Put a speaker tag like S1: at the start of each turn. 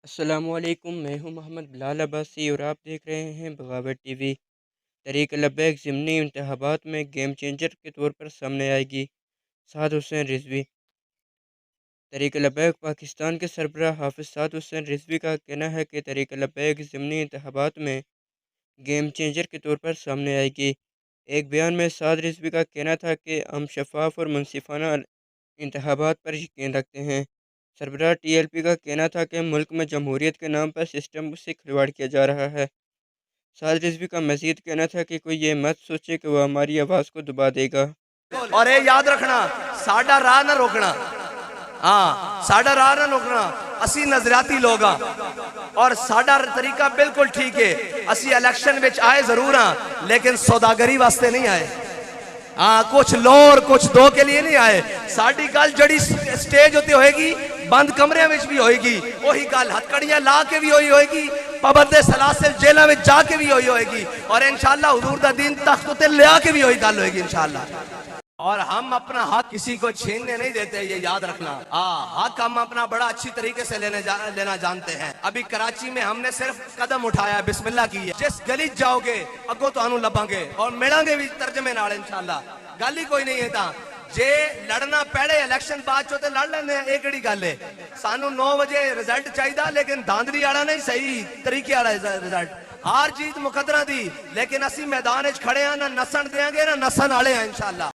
S1: अस्सलामुअलैकुम, मैं हूं मोहम्मद बिलाल अब्बासी और आप देख रहे हैं बगावत टीवी। तहरीक लब्बैक ज़िमनी इंतखाबात में गेम चेंजर के तौर पर सामने आएगी। साद हुसैन रिजवी। तहरीक लब्बैक पाकिस्तान के सरबराह हाफिज़ साद हुसैन रिजवी का कहना है कि तहरीक लब्बैक ज़िमनी इंतखाबात में गेम चेंजर के तौर पर सामने आएगी। एक बयान में साद रिजवी का कहना था कि हम शफाफ और मुनसिफाना इंतखाबात पर यकीन रखते हैं। सरबराह टीएलपी का कहना था कि मुल्क में जमहूरियत के नाम पर सिस्टम से खिलवाड़ किया जा रहा है। साद रिजवी का मजीद कहना था कि कोई ये मत सोचे कि वह हमारी आवाज़ को दबा देगा।
S2: और ये याद रखना, साडा राह ना रोकना। हाँ, साडा राह ना रोकना। असी नजरियाती लोग हाँ और साडा तरीका बिल्कुल ठीक है। असी इलेक्शन में आए जरूर हाँ, लेकिन सौदागरी वास्ते नहीं आए। हाँ, कुछ लो और कुछ दो के लिए नहीं आए। साडी गल जड़ी स्टेज उत्ते होएगी, बंद कमरे में भी होएगी, वही गल हथकड़ियां ला के भी होएगी, पाबंदे सलासिल जेलों में जाके भी होएगी, और इंशाल्लाह हुजूर दा दीन तख्त उत्ते लिया के भी वही गल होएगी इंशाल्लाह। और हम अपना हक किसी को छीनने नहीं देते, ये याद रखना। हक हम अपना बड़ा अच्छी तरीके से लेना जानते हैं। अभी कराची में हमने सिर्फ कदम उठाया, बिस्मिल्लाह की है। जिस गली जाओगे अगो तो लभांगे और मिलांगे भी तर्जमे नाल इंशाल्लाह। गल ही कोई नहीं है। जे लड़ना पहले इलेक्शन बाद चो ते लड़ लेंदे, ये केड़ी गल है। सानू 9 बजे रिजल्ट चाहिए, लेकिन धांधली वाला नहीं, सही तरीके वाला रिजल्ट। हार जीत मुकदरा दी, लेकिन असी मैदान खड़े हैं, ना नसन देंगे ना नसन वाले हैं इंशाल्लाह।